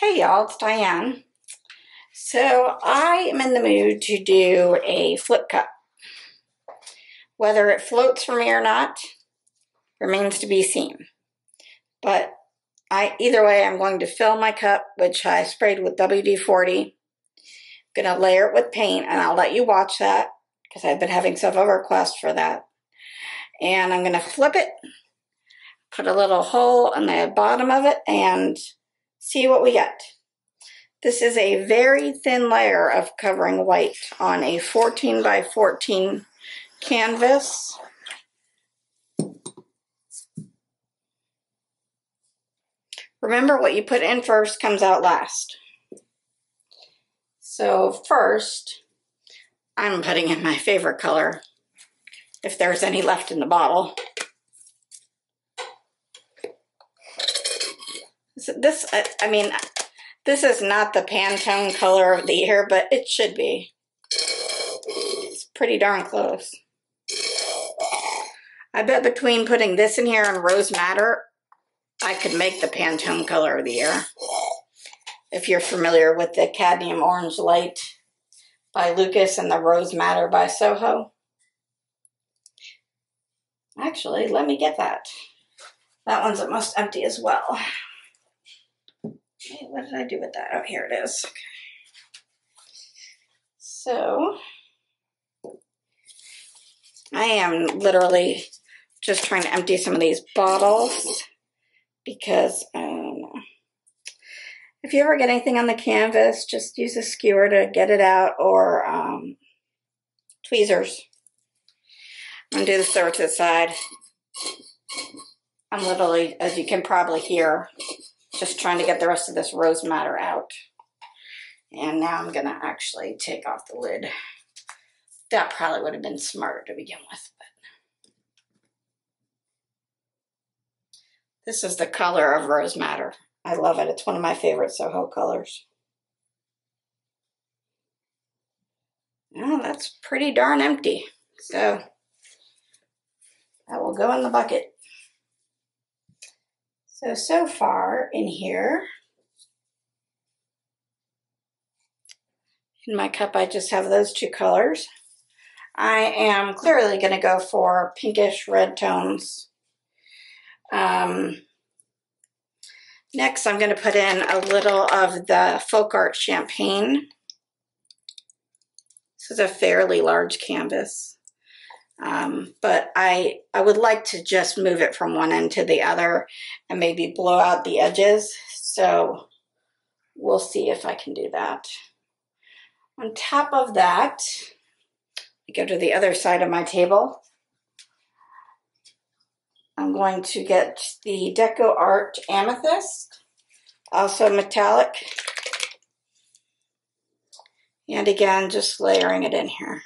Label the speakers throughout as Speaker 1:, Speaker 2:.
Speaker 1: Hey y'all, it's Diane. So I am in the mood to do a flip cup. Whether it floats for me or not remains to be seen. But either way, I'm going to fill my cup, which I sprayed with WD-40. I'm going to layer it with paint, and I'll let you watch that because I've been having several requests for that. And I'm going to flip it, put a little hole in the bottom of it, and see what we get. This is a very thin layer of covering white on a 14 by 14 canvas. Remember, what you put in first comes out last. So first, I'm putting in my favorite color, if there's any left in the bottle. This is not the Pantone color of the year, but it should be. It's pretty darn close. I bet between putting this in here and Rose Madder, I could make the Pantone color of the year. If you're familiar with the Cadmium Orange Light by Lucas and the Rose Madder by Soho. Actually, let me get that. That one's almost empty as well. Okay, what did I do with that? Oh, here it is. Okay. So, I am literally just trying to empty some of these bottles because I don't know. If you ever get anything on the canvas, just use a skewer to get it out, or tweezers. I'm going to do the stir to the side. I'm literally, as you can probably hear, just trying to get the rest of this Rose Madder out. And now I'm going to actually take off the lid. That probably would have been smarter to begin with. But this is the color of Rose Madder. I love it. It's one of my favorite Soho colors. Well, that's pretty darn empty. So that will go in the bucket. So far in here, in my cup, I just have those two colors. I am clearly going to go for pinkish red tones. Next, I'm going to put in a little of the Folk Art Champagne. This is a fairly large canvas. But I would like to just move it from one end to the other and maybe blow out the edges. So we'll see if I can do that. On top of that, I go to the other side of my table. I'm going to get the Deco Art Amethyst, also metallic. And again, just layering it in here.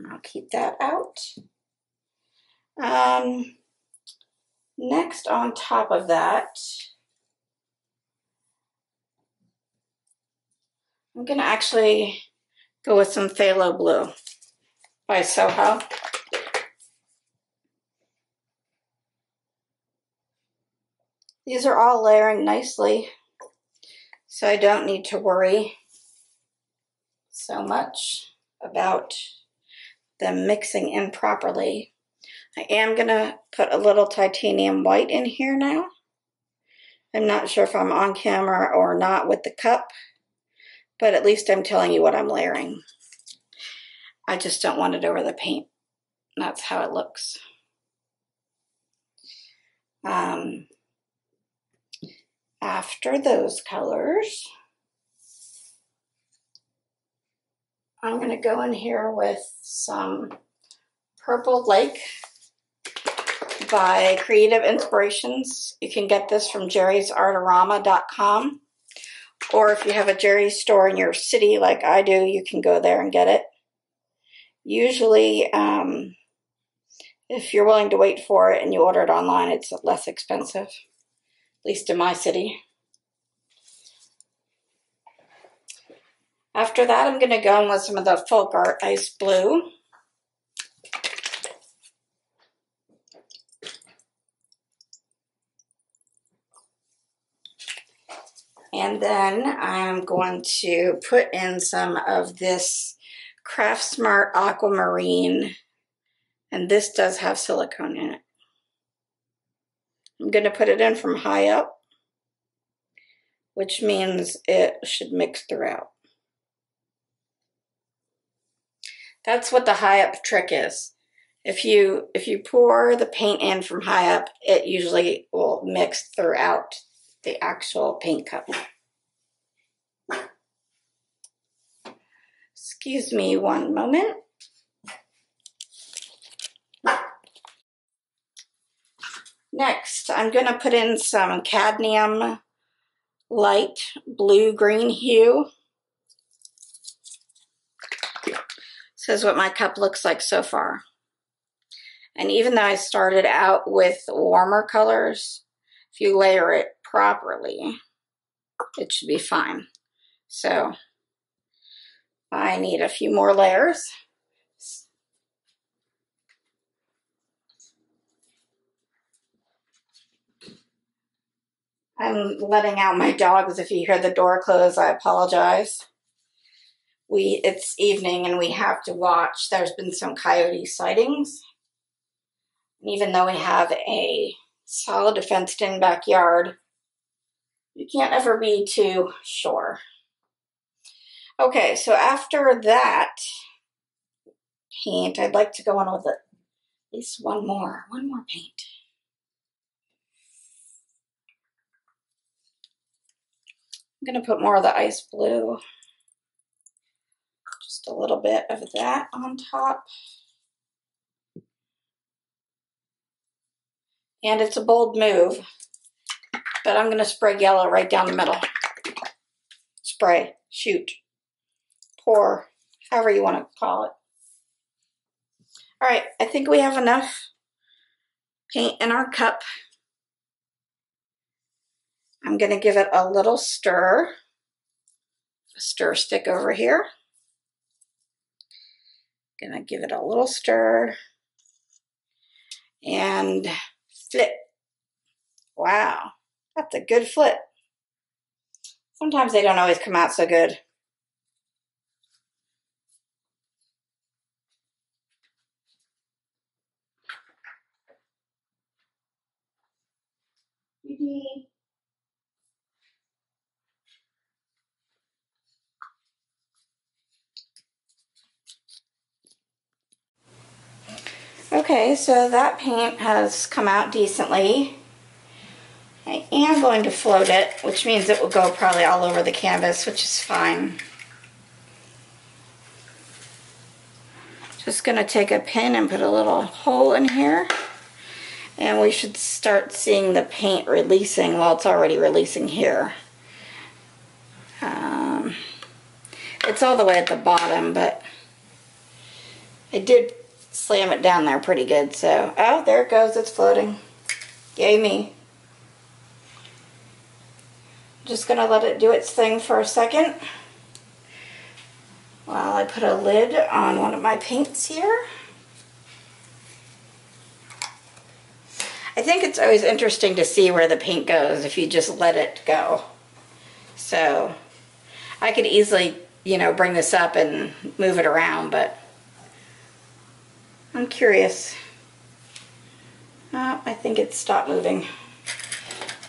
Speaker 1: I'll keep that out. Next, on top of that, I'm going to actually go with some Phthalo Blue by Soho. These are all layering nicely, so I don't need to worry so much about them mixing in properly. I am going to put a little titanium white in here now. I'm not sure if I'm on camera or not with the cup, but at least I'm telling you what I'm layering. I just don't want it over the paint. That's how it looks. After those colors, I'm going to go in here with some Purple Lake by Creative Inspirations. You can get this from jerrysartorama.com, or if you have a Jerry's store in your city like I do, you can go there and get it. Usually, if you're willing to wait for it and you order it online, it's less expensive, at least in my city. After that, I'm going to go in with some of the Folk Art Ice Blue. And then I'm going to put in some of this Craft Smart Aquamarine, and this does have silicone in it. I'm going to put it in from high up, which means it should mix throughout. That's what the high up trick is. If you pour the paint in from high up, it usually will mix throughout the actual paint cup. Excuse me one moment. Next, I'm going to put in some cadmium light blue-green hue. This is what my cup looks like so far. And even though I started out with warmer colors, if you layer it properly, it should be fine. So I need a few more layers. I'm letting out my dogs. If you hear the door close, I apologize. It's evening and we have to watch. There's been some coyote sightings. Even though we have a solid fenced-in backyard, you can't ever be too sure. Okay, so after that paint, I'd like to go on with at least one more paint. I'm going to put more of the ice blue. Just a little bit of that on top. And it's a bold move, but I'm going to spray yellow right down the middle. Spray, shoot, pour, however you want to call it. All right, I think we have enough paint in our cup. I'm going to give it a little stir. A stir stick over here. Going to give it a little stir and flip. Wow, that's a good flip. Sometimes they don't always come out so good. Okay, so that paint has come out decently. I am going to float it, which means it will go probably all over the canvas, which is fine. Just going to take a pin and put a little hole in here. And we should start seeing the paint releasing. Well, it's already releasing here. It's all the way at the bottom, but I did slam it down there pretty good. So, oh, there it goes. It's floating. Yay me. Just going to let it do its thing for a second while I put a lid on one of my paints here. I think it's always interesting to see where the paint goes if you just let it go. So I could easily, bring this up and move it around, but I'm curious. Oh, I think it stopped moving.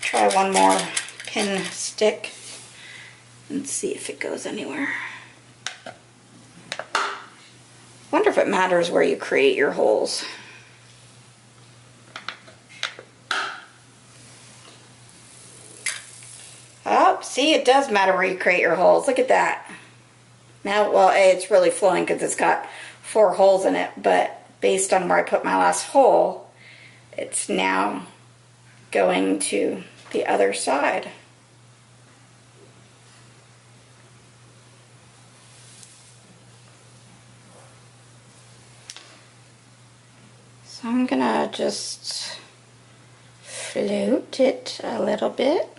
Speaker 1: Try one more pin stick and see if it goes anywhere. Wonder if it matters where you create your holes. Oh, see, it does matter where you create your holes. Look at that. Now, well, it's really flowing because it's got 4 holes in it, but based on where I put my last hole, it's now going to the other side. So I'm gonna just float it a little bit.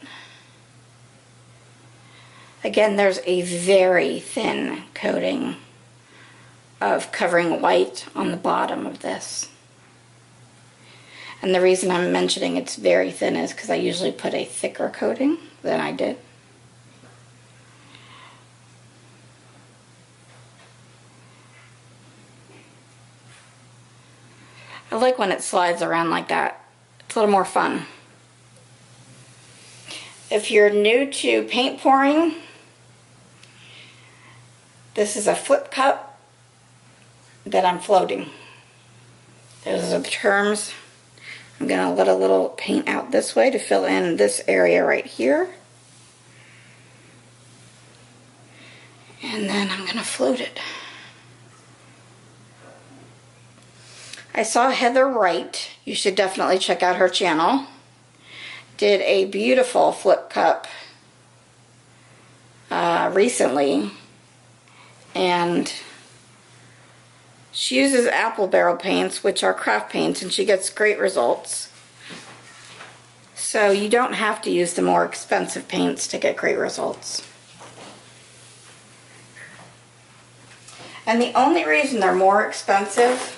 Speaker 1: Again, there's a very thin coating of covering white on the bottom of this. And the reason I'm mentioning it's very thin is because I usually put a thicker coating than I did. I like when it slides around like that. It's a little more fun. If you're new to paint pouring, this is a flip cup that I'm floating. Those are the terms. I'm going to let a little paint out this way to fill in this area right here. And then I'm going to float it. I saw Heather Wright, you should definitely check out her channel, did a beautiful flip cup recently, and she uses apple barrel paints, which are craft paints, and she gets great results. So you don't have to use the more expensive paints to get great results. And the only reason they're more expensive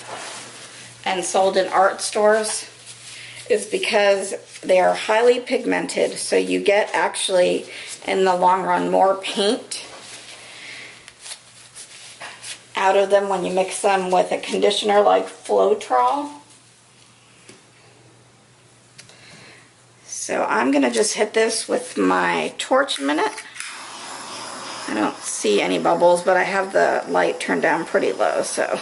Speaker 1: and sold in art stores is because they are highly pigmented, so you get actually in the long run more paint out of them when you mix them with a conditioner like Floetrol. So I'm going to just hit this with my torch a minute. I don't see any bubbles, but I have the light turned down pretty low, so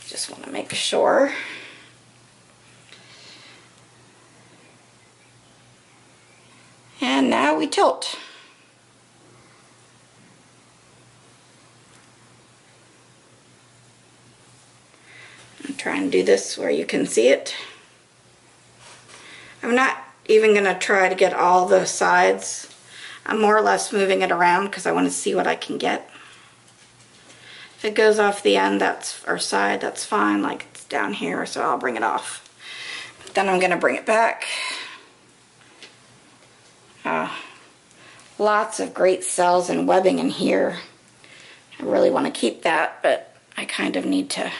Speaker 1: just want to make sure. And now we tilt. I'm trying to do this where you can see it. I'm not even going to try to get all the sides. I'm more or less moving it around because I want to see what I can get. If it goes off the end, or side, that's fine, like it's down here, so I'll bring it off. But then I'm going to bring it back. Lots of great cells and webbing in here. I really want to keep that, but I kind of need to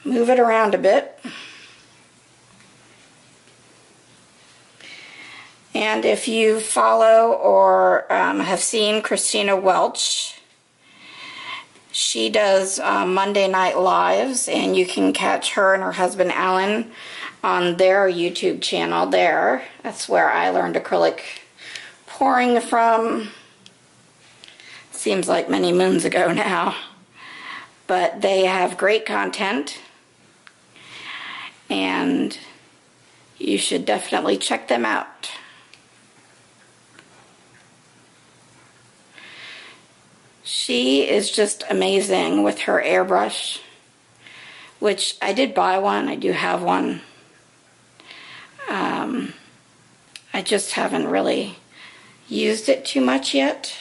Speaker 1: move it around a bit. And if you follow or have seen Christina Welch, she does Monday Night Lives, and you can catch her and her husband Alan on their YouTube channel there. That's where I learned acrylic pouring from. Seems like many moons ago now. But they have great content, and you should definitely check them out. She is just amazing with her airbrush, which I did buy one. I do have one. I just haven't really used it too much yet.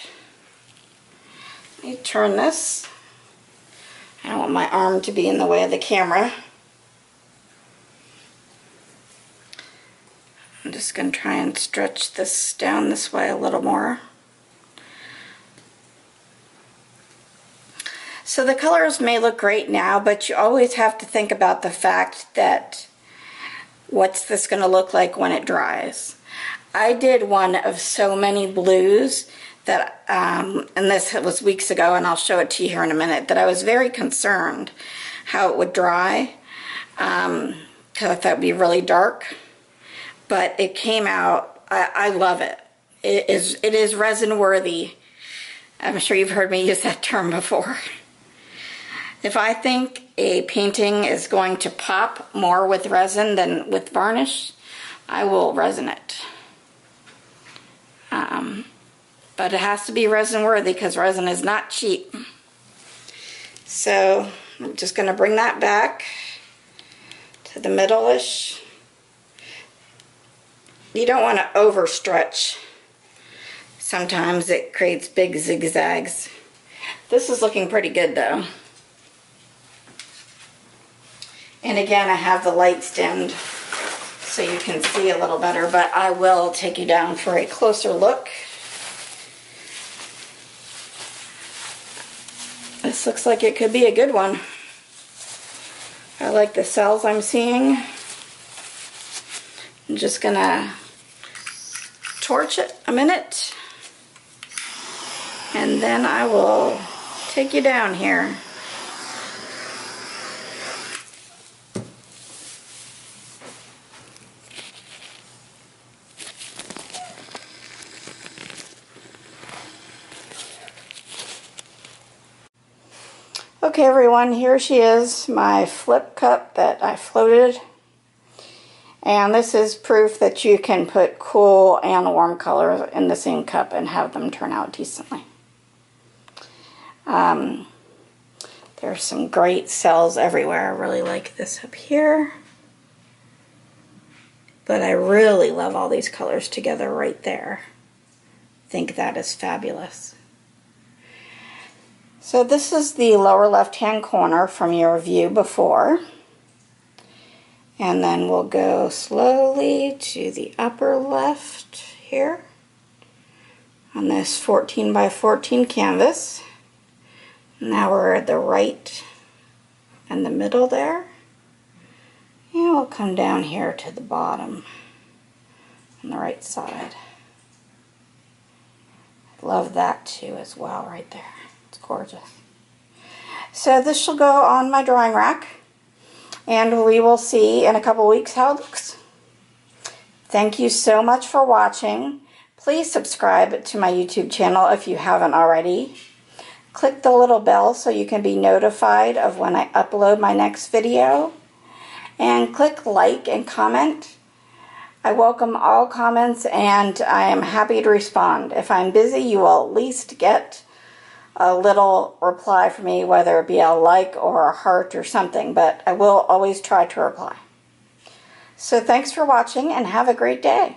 Speaker 1: Let me turn this. I don't want my arm to be in the way of the camera. I'm just going to try and stretch this down this way a little more. So the colors may look great now, but you always have to think about the fact that what's this going to look like when it dries. I did one of so many blues that, and this was weeks ago, and I'll show it to you here in a minute, that I was very concerned how it would dry, because I thought it would be really dark. But it came out, I love it. It is resin worthy. I'm sure you've heard me use that term before. If I think a painting is going to pop more with resin than with varnish, I will resin it. But it has to be resin worthy because resin is not cheap. So I'm just going to bring that back to the middle-ish. You don't want to overstretch. Sometimes it creates big zigzags. This is looking pretty good though. And again, I have the lights dimmed so you can see a little better, but I will take you down for a closer look. This looks like it could be a good one. I like the cells I'm seeing. I'm just gonna torch it a minute, and then I will take you down here. Okay everyone, here she is, my flip cup that I floated. And this is proof that you can put cool and warm colors in the same cup and have them turn out decently. There's some great cells everywhere. I really like this up here. But I really love all these colors together right there. I think that is fabulous. So this is the lower left-hand corner from your view before. And then we'll go slowly to the upper left here on this 14 by 14 canvas. Now we're at the right and the middle there. And we'll come down here to the bottom on the right side. I love that too as well right there. It's gorgeous. So this shall go on my drawing rack, and we will see in a couple weeks how it looks. Thank you so much for watching. Please subscribe to my YouTube channel if you haven't already. Click the little bell so you can be notified of when I upload my next video. And click like and comment. I welcome all comments and I am happy to respond. If I'm busy, you will at least get a little reply from me, whether it be a like or a heart or something, but I will always try to reply. So thanks for watching and have a great day.